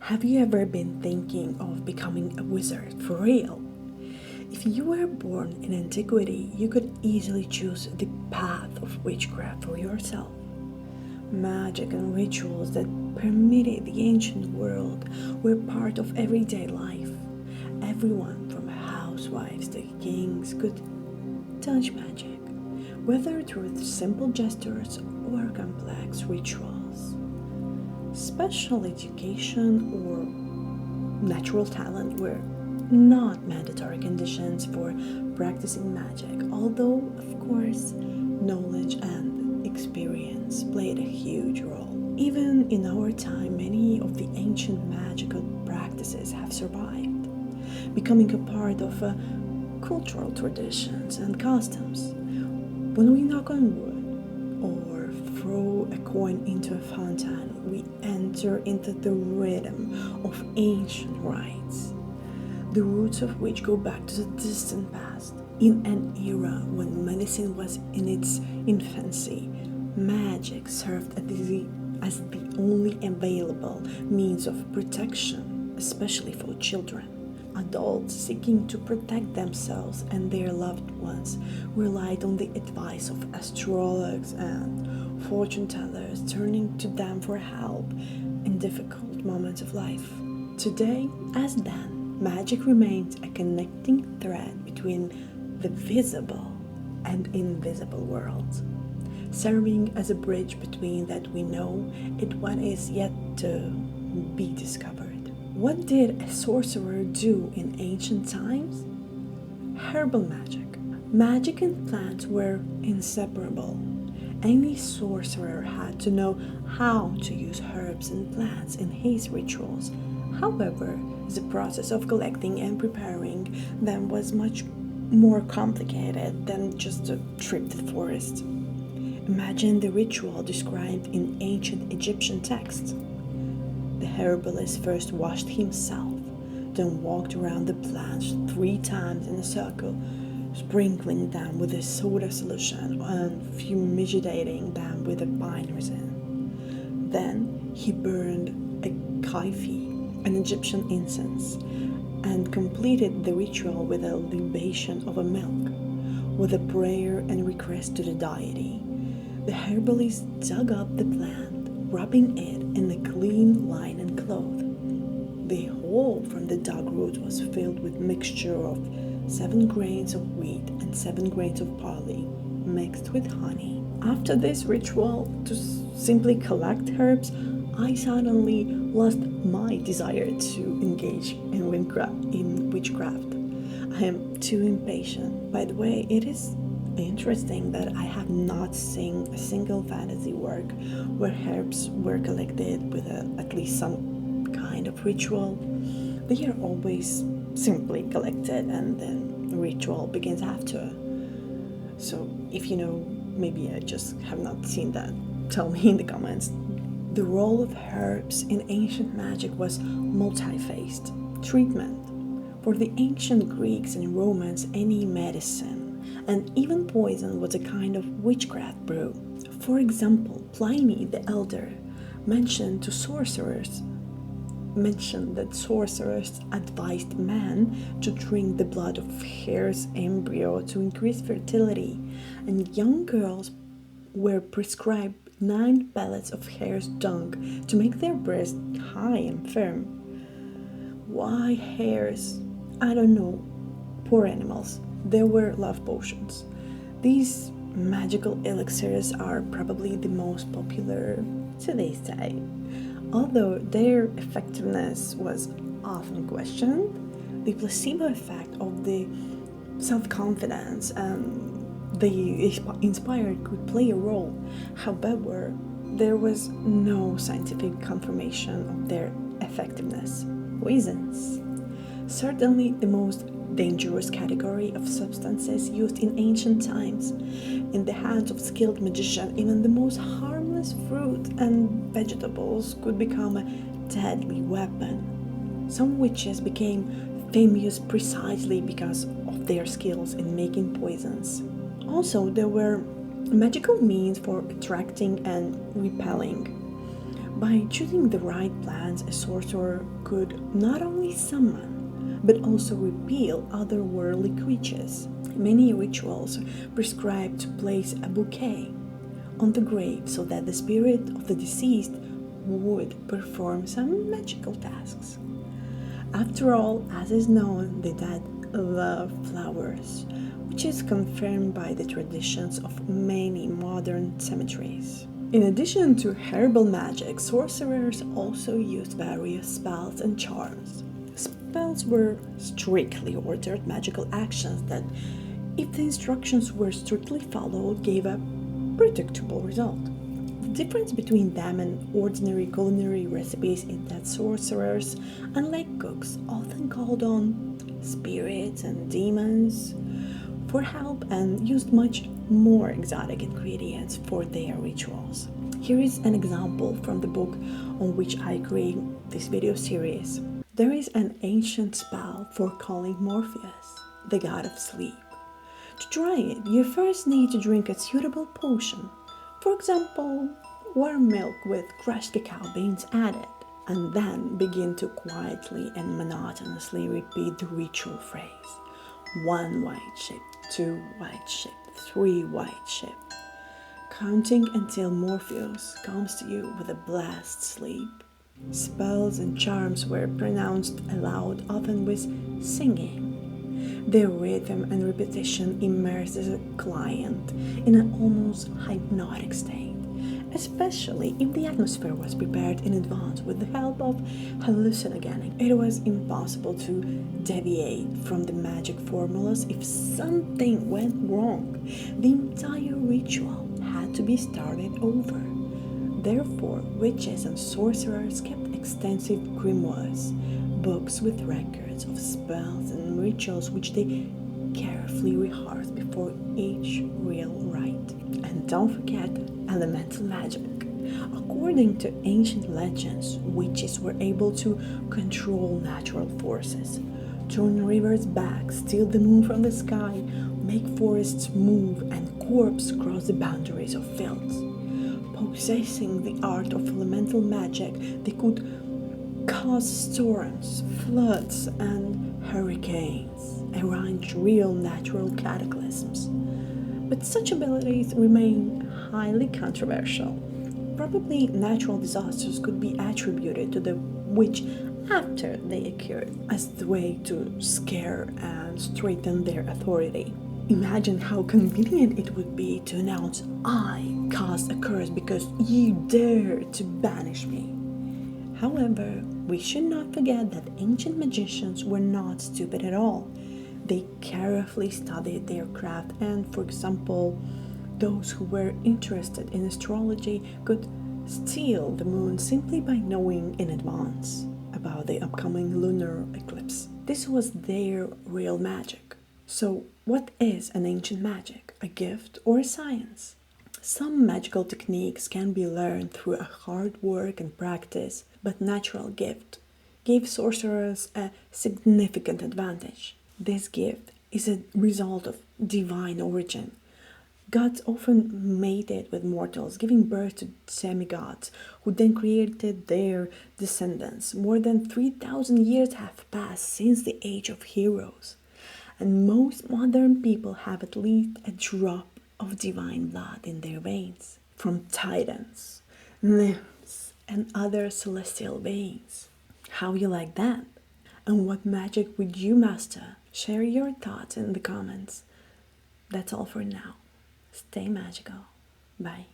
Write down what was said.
Have you ever been thinking of becoming a wizard for real? If you were born in antiquity, you could easily choose the path of witchcraft for yourself. Magic and rituals that permeated the ancient world were part of everyday life. Everyone from housewives to kings could touch magic, whether through simple gestures or complex rituals. Special education or natural talent were not mandatory conditions for practicing magic, although, of course, knowledge and experience played a huge role. Even in our time, many of the ancient magical practices have survived, becoming a part of cultural traditions and customs. When we knock on wood or throw a coin into a fountain, we enter into the rhythm of ancient rites, the roots of which go back to the distant past. In an era when medicine was in its infancy, magic served as the only available means of protection, especially for children. Adults seeking to protect themselves and their loved ones relied on the advice of astrologers and fortune tellers, turning to them for help in difficult moments of life. Today, as then, magic remains a connecting thread between the visible and invisible worlds, serving as a bridge between that we know and what is yet to be discovered. What did a sorcerer do in ancient times? Herbal magic. Magic and plants were inseparable. Any sorcerer had to know how to use herbs and plants in his rituals. However, the process of collecting and preparing them was much more complicated than just a trip to the forest. Imagine the ritual described in ancient Egyptian texts. The herbalist first washed himself, then walked around the plants 3 times in a circle, sprinkling them with a soda solution and fumigating them with a pine resin. Then he burned a kaifi, an Egyptian incense, and completed the ritual with a libation of a milk, with a prayer and request to the deity. The herbalist dug up the plant, rubbing it in a clean linen cloth. The hole from the dug root was filled with mixture of 7 grains of wheat and 7 grains of barley, mixed with honey. After this ritual, to simply collect herbs, I suddenly lost my desire to engage in witchcraft. I am too impatient. By the way, it is interesting that I have not seen a single fantasy work where herbs were collected with at least some kind of ritual. They are always simply collected and then the ritual begins after. So if you know, maybe I just have not seen that, tell me in the comments. The role of herbs in ancient magic was multi-faced. Treatment. For the ancient Greeks and Romans, any medicine and even poison was a kind of witchcraft brew. For example, Pliny the Elder mentioned that sorcerers advised men to drink the blood of hare's embryo to increase fertility, and young girls were prescribed 9 pellets of hare's dung to make their breasts high and firm. Why hares? I don't know. Poor animals. There were love potions. These magical elixirs are probably the most popular to this day. Although their effectiveness was often questioned, the placebo effect of the self-confidence they inspired could play a role. However, there was no scientific confirmation of their effectiveness. Poisons. Certainly the most dangerous category of substances used in ancient times. In the hands of skilled magicians, even the most harmless fruit and vegetables could become a deadly weapon. Some witches became famous precisely because of their skills in making poisons. Also, there were magical means for attracting and repelling. By choosing the right plants, a sorcerer could not only summon, but also repel otherworldly creatures. Many rituals prescribe to place a bouquet on the grave so that the spirit of the deceased would perform some magical tasks. After all, as is known, the dead love flowers, which is confirmed by the traditions of many modern cemeteries. In addition to herbal magic, sorcerers also used various spells and charms. Spells were strictly ordered magical actions that, if the instructions were strictly followed, gave a predictable result. The difference between them and ordinary culinary recipes is that sorcerers, unlike cooks, often called on spirits and demons for help and used much more exotic ingredients for their rituals. Here is an example from the book on which I create this video series. There is an ancient spell for calling Morpheus, the god of sleep. To try it, you first need to drink a suitable potion, for example, warm milk with crushed cacao beans added, and then begin to quietly and monotonously repeat the ritual phrase. 1 white sheep, 2 white sheep, 3 white sheep, counting until Morpheus comes to you with a blessed sleep. Spells and charms were pronounced aloud, often with singing. Their rhythm and repetition immerses a client in an almost hypnotic state, especially if the atmosphere was prepared in advance with the help of hallucinogenic. It was impossible to deviate from the magic formulas. If something went wrong, the entire ritual had to be started over. Therefore, witches and sorcerers kept extensive grimoires, books with records of spells and rituals which they carefully rehearsed before each real rite. And don't forget elemental magic. According to ancient legends, witches were able to control natural forces, turn rivers back, steal the moon from the sky, make forests move, and corpses cross the boundaries of fields. Possessing the art of elemental magic, they could cause storms, floods, and hurricanes, arrange real natural cataclysms. But such abilities remain highly controversial. Probably natural disasters could be attributed to the witch after they occurred as the way to scare and strengthen their authority. Imagine how convenient it would be to announce, "I cast a curse because you dared to banish me." However, we should not forget that ancient magicians were not stupid at all. They carefully studied their craft, and, for example, those who were interested in astrology could steal the moon simply by knowing in advance about the upcoming lunar eclipse. This was their real magic. So, what is an ancient magic? A gift or a science? Some magical techniques can be learned through a hard work and practice, but natural gift gave sorcerers a significant advantage. This gift is a result of divine origin. Gods often mated with mortals, giving birth to demigods, who then created their descendants. More than 3,000 years have passed since the age of heroes, and most modern people have at least a drop of divine blood in their veins, from titans, nymphs, and other celestial beings. How you like that? And what magic would you master? Share your thoughts in the comments. That's all for now. Stay magical. Bye.